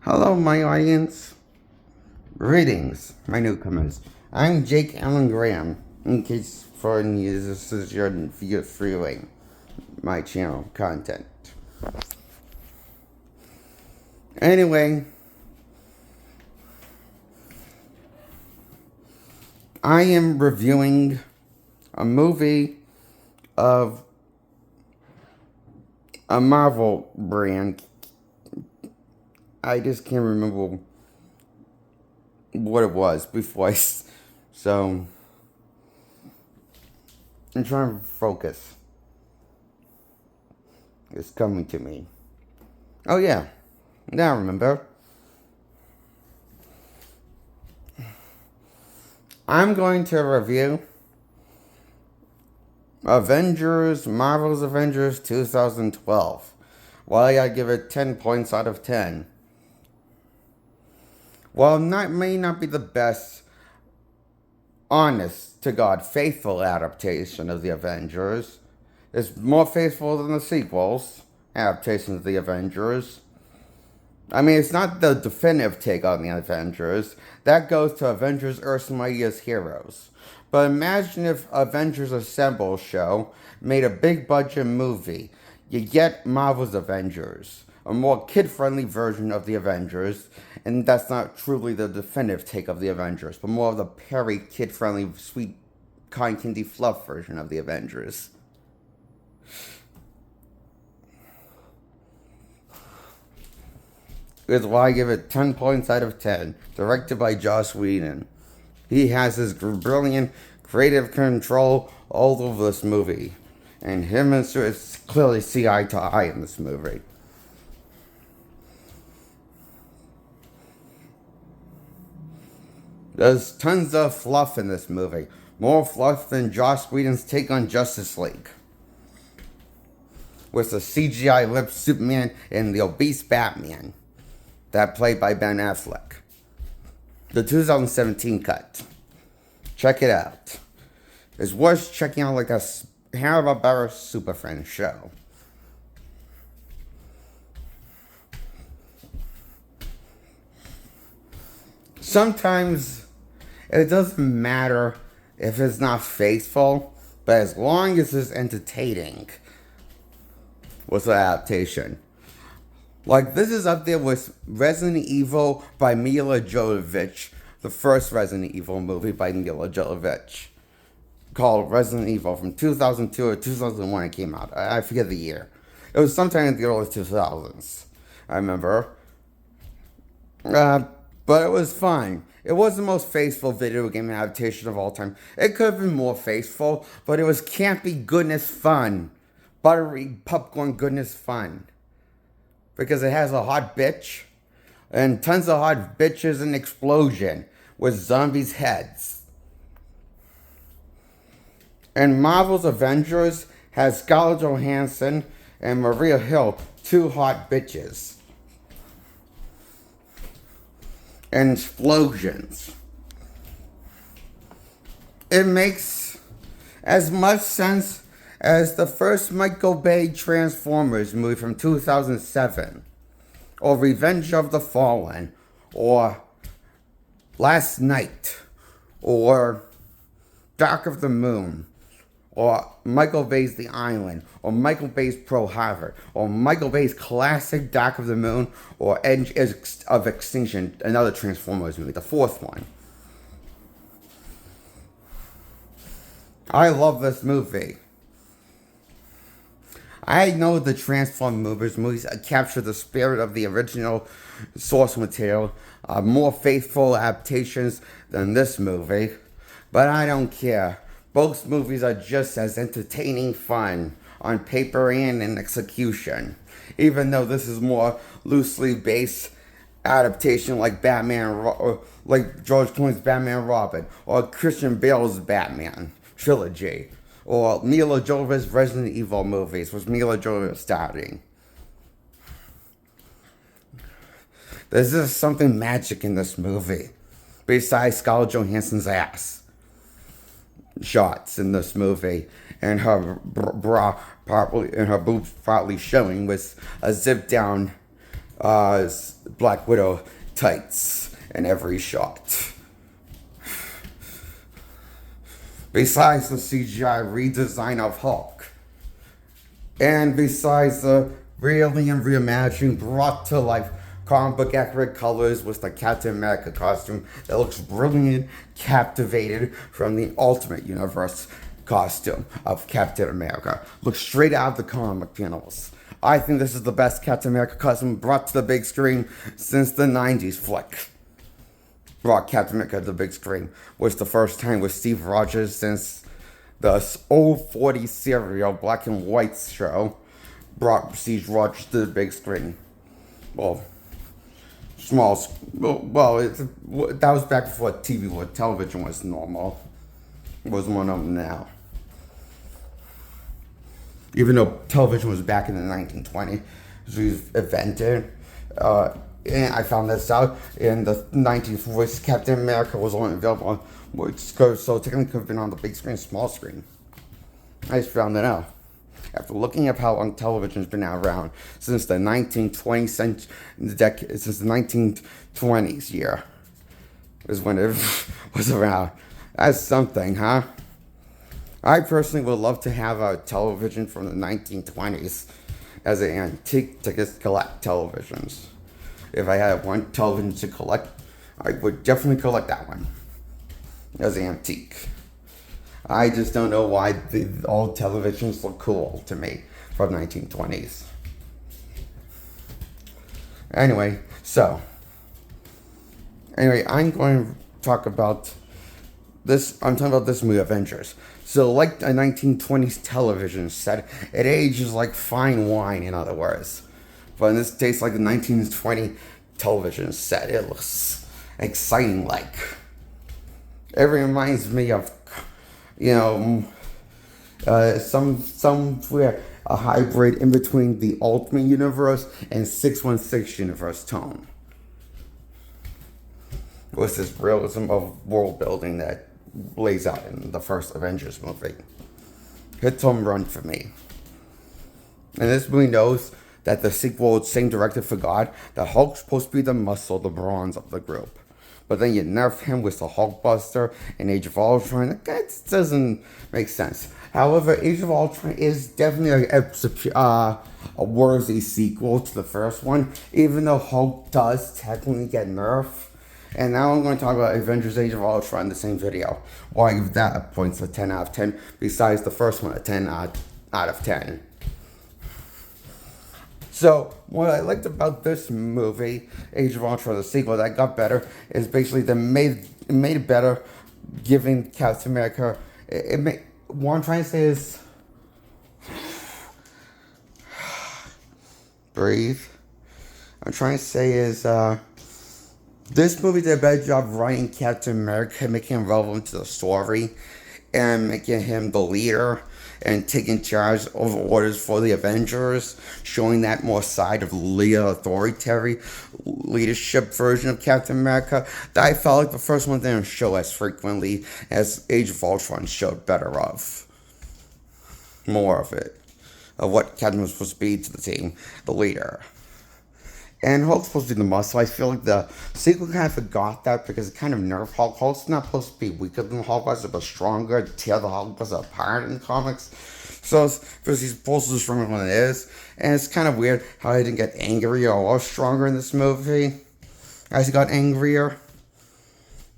Hello, my audience. Greetings, my newcomers. I'm Jake Allen Graham. In case for any this is your viewing my channel content. Anyway, I am reviewing a movie of a Marvel brand. I just can't remember what it was before so I'm trying to focus. It's coming to me. Oh yeah, now I remember. I'm going to review Marvel's Avengers 2012. Well, I give it 10 points out of 10. While it may not be the best, honest to God, faithful adaptation of the Avengers, it's more faithful than the sequels, adaptations of the Avengers. I mean, it's not the definitive take on the Avengers. That goes to Avengers Earth's Mightiest Heroes. But imagine if Avengers Assemble show made a big budget movie. You get Marvel's Avengers, a more kid-friendly version of the Avengers, and that's not truly the definitive take of the Avengers, but more of the Perry kid-friendly, sweet, cotton candy fluff version of the Avengers. Is why I give it 10 points out of 10. Directed by Joss Whedon. He has his brilliant creative control all over this movie. And him and Stuart clearly see eye to eye in this movie. There's tons of fluff in this movie. More fluff than Joss Whedon's take on Justice League. With the CGI lipped Superman and the obese Batman. That played by Ben Affleck. The 2017 cut. Check it out. It's worth checking out like a Hanna-Barbera Super Friends show. Sometimes it doesn't matter if it's not faithful, but as long as it's entertaining with the adaptation. Like, this is up there with Resident Evil by Mila Jovovich, the first Resident Evil movie by Mila Jovovich, called Resident Evil from 2002 or 2001 it came out. I forget the year. It was sometime in the early 2000s, I remember. But it was fine. It was the most faithful video game adaptation of all time. It could have been more faithful, but it was campy goodness fun. Buttery popcorn goodness fun. Because it has a hot bitch, and tons of hot bitches and explosion with zombies' heads. And Marvel's Avengers has Scarlett Johansson and Maria Hill, two hot bitches. And explosions. It makes as much sense as the first Michael Bay Transformers movie from 2007, or Revenge of the Fallen, or Last Night, or Dark of the Moon, or Michael Bay's The Island, or Michael Bay's Pearl Harbor, or Michael Bay's classic Dark of the Moon, or Edge of Extinction, another Transformers movie, the fourth one. I love this movie. I know the Transformers movies capture the spirit of the original source material, more faithful adaptations than this movie, but I don't care. Both movies are just as entertaining fun on paper and in execution, even though this is more loosely based adaptation like like George Clooney's Batman and Robin, or Christian Bale's Batman trilogy. Or Mila Jovovich's Resident Evil movies, with Mila Jovovich starting. There's just something magic in this movie, besides Scarlett Johansson's ass shots in this movie, and her bra partly, and her boobs partly showing with a zip down Black Widow tights in every shot. Besides the CGI redesign of Hulk, and besides the really and reimagining, brought to life comic book accurate colors with the Captain America costume that looks brilliant, captivated from the Ultimate Universe costume of Captain America. Looks straight out of the comic panels. I think this is the best Captain America costume brought to the big screen since the 90s flick. Brought Captain America to the big screen was the first time with Steve Rogers since the old 40 serial black and white show brought Steve Rogers to the big screen. Well, that was back before television was normal. It was one of them now. Even though television was back in the 1920s, it was invented. And I found this out in the 1940s. Captain America was only available on, so technically could have been on the big screen, small screen. I just found it out after looking up how long television's been around since the 1920s since the 1920s year is when it was around. That's something, huh? I personally would love to have a television from the 1920s as an antique to collect televisions. If I had one television to collect, I would definitely collect that one as an antique. I just don't know why the old televisions look cool to me from 1920s. Anyway, I'm going to talk about this. I'm talking about this movie, Avengers. So, like a 1920s television set, it ages like fine wine, in other words. But in this case, like the 1920 television set, it looks exciting. Like it reminds me of, somewhere a hybrid in between the Ultimate Universe and 616 Universe tone. With this realism of world building that lays out in the first Avengers movie. Hits home run for me. And this movie knows that the sequel, same director, forgot that Hulk's supposed to be the muscle, the bronze of the group. But then you nerf him with the Hulkbuster in Age of Ultron. That doesn't make sense. However, Age of Ultron is definitely a worthy sequel to the first one, even though Hulk does technically get nerfed. And now I'm going to talk about Avengers Age of Ultron in the same video. Why I give that a points of 10 out of 10, besides the first one a 10 out of 10. So, what I liked about this movie, Age of Ultron, the sequel that got better, is basically they made it better, giving Captain America. What I'm trying to say is, breathe. I'm trying to say is, this movie did a better job writing Captain America, making him relevant to the story, and making him the leader and taking charge of orders for the Avengers, showing that more side of authoritarian leadership version of Captain America that I felt like the first one didn't show as frequently as Age of Ultron showed better of. More of it. Of what Captain was supposed to be to the team, the leader. And Hulk's supposed to be the muscle. I feel like the sequel kind of forgot that because it kind of nerfed Hulk. Hulk's not supposed to be weaker than the Hulkbuster, but stronger, tear the Hulkbuster apart in the comics. So, because he's supposed to be stronger than it is. And it's kind of weird how he didn't get angrier or stronger in this movie as he got angrier.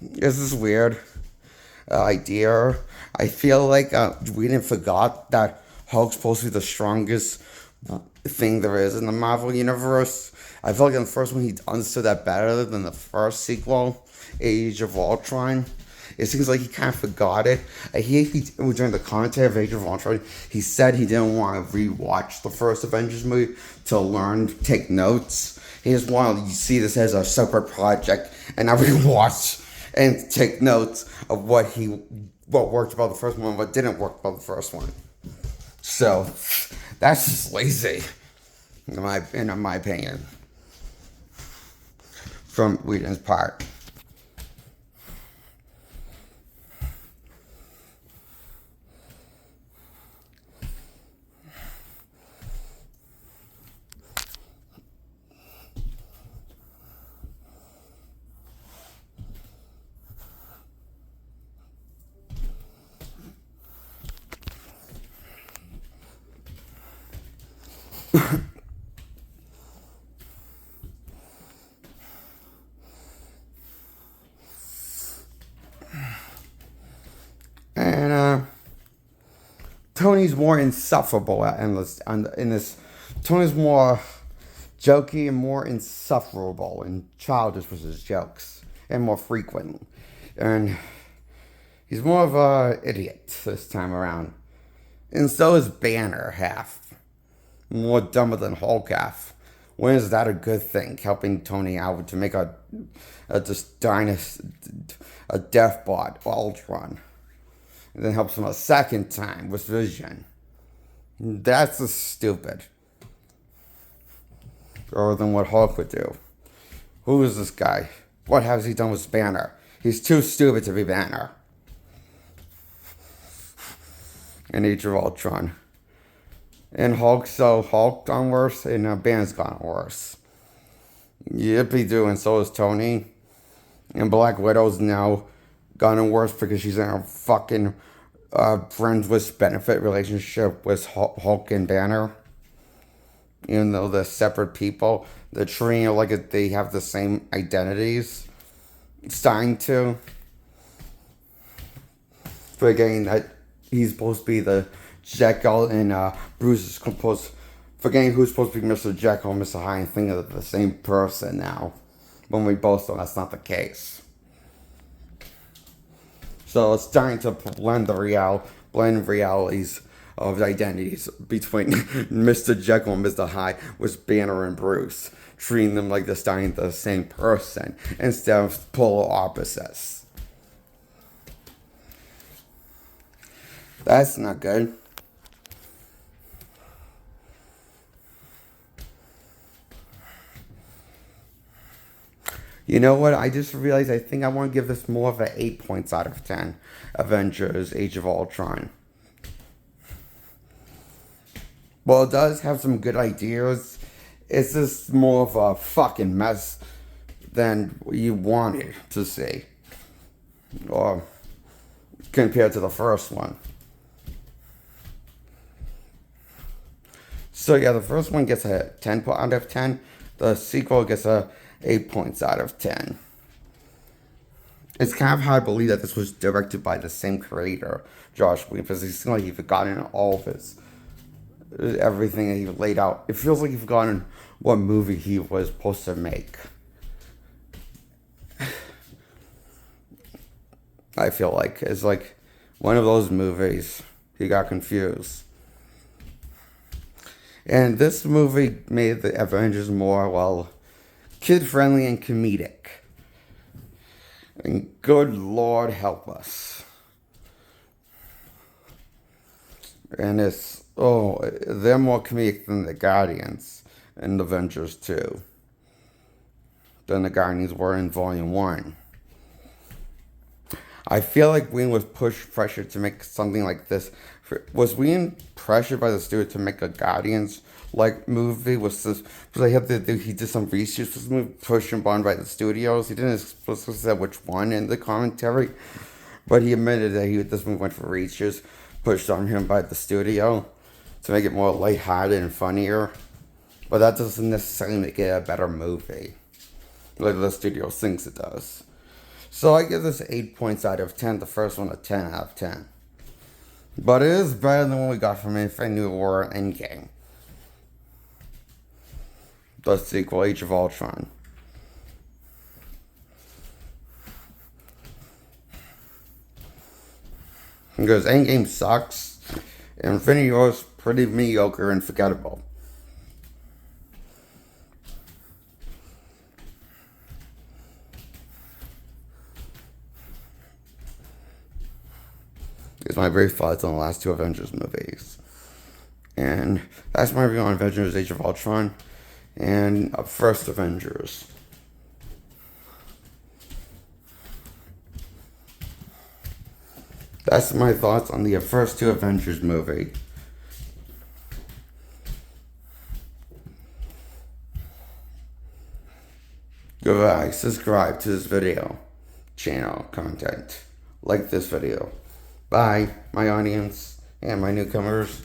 This is weird idea. I feel like we didn't forgot that Hulk's supposed to be the strongest thing there is in the Marvel Universe. I feel like in the first one he understood that better than the first sequel, Age of Ultron. It seems like he kind of forgot it. During the commentary of Age of Ultron, he said he didn't want to rewatch the first Avengers movie to take notes. He just wanted to see this as a separate project and not rewatch and take notes of what worked about the first one, what didn't work about the first one. So, that's just lazy, in my opinion, from Whedon's part. And Tony's more insufferable in this. Tony's more jokey and more insufferable and childish with his jokes and more frequent. And he's more of a idiot this time around. And so is Banner half. More dumber than Hulk half. When is that a good thing? Helping Tony out to make a death bot, Ultron. And then helps him a second time with Vision. That's a stupid. Or than what Hulk would do. Who is this guy? What has he done with Banner? He's too stupid to be Banner. In Age of Ultron. And Hulk gone worse, and Banner's gone worse. Yippee-doo, and so is Tony. And Black Widow's now gotten worse because she's in a fucking friends with benefit relationship with Hulk and Banner. Even though they're separate people, they're treating it like they have the same identities. Starting to. Forgetting that he's supposed to be the Jekyll and Bruce is forgetting who's supposed to be Mr. Jekyll and Mr. Hyde and thinking of the same person now. When we both know that's not the case. So it's starting to blend realities of identities between Mr. Jekyll and Mr. Hyde with Banner and Bruce, treating them like they're starting the same person instead of polar opposites. That's not good. You know what? I just realized I think I want to give this more of an 8 points out of 10. Avengers, Age of Ultron. Well, it does have some good ideas. It's just more of a fucking mess than you wanted to see. Or compared to the first one. So yeah, the first one gets a 10 out of 10. The sequel gets a 8 points out of 10. It's kind of hard to believe that this was directed by the same creator, Josh Whedon, because it seems like he's forgotten all of everything that he laid out. It feels like he's forgotten what movie he was supposed to make. I feel like it's like one of those movies. He got confused. And this movie made the Avengers more, kid-friendly and comedic. And good Lord help us. And they're more comedic than the Guardians in Avengers 2. Than the Guardians were in Volume 1. I feel like Whedon was pressured to make something like this. Was Whedon pressured by the studio to make a Guardians-like movie? Was this because he did some research for this movie, pushed him on by the studios? He didn't explicitly say which one in the commentary, but he admitted that this movie went for research, pushed on him by the studio to make it more lighthearted and funnier. But that doesn't necessarily make it a better movie, like the studio thinks it does. So I give this 8 points out of 10. The first one a 10 out of 10. But it is better than what we got from Infinity War Endgame. The sequel, Age of Ultron. Because Endgame sucks, and Infinity War is pretty mediocre and forgettable. Is my brief thoughts on the last two Avengers movies. And that's my review on Avengers Age of Ultron and first Avengers. That's my thoughts on the first two Avengers movie. Goodbye. Subscribe to this video channel content. Like this video. Bye, my audience and my newcomers.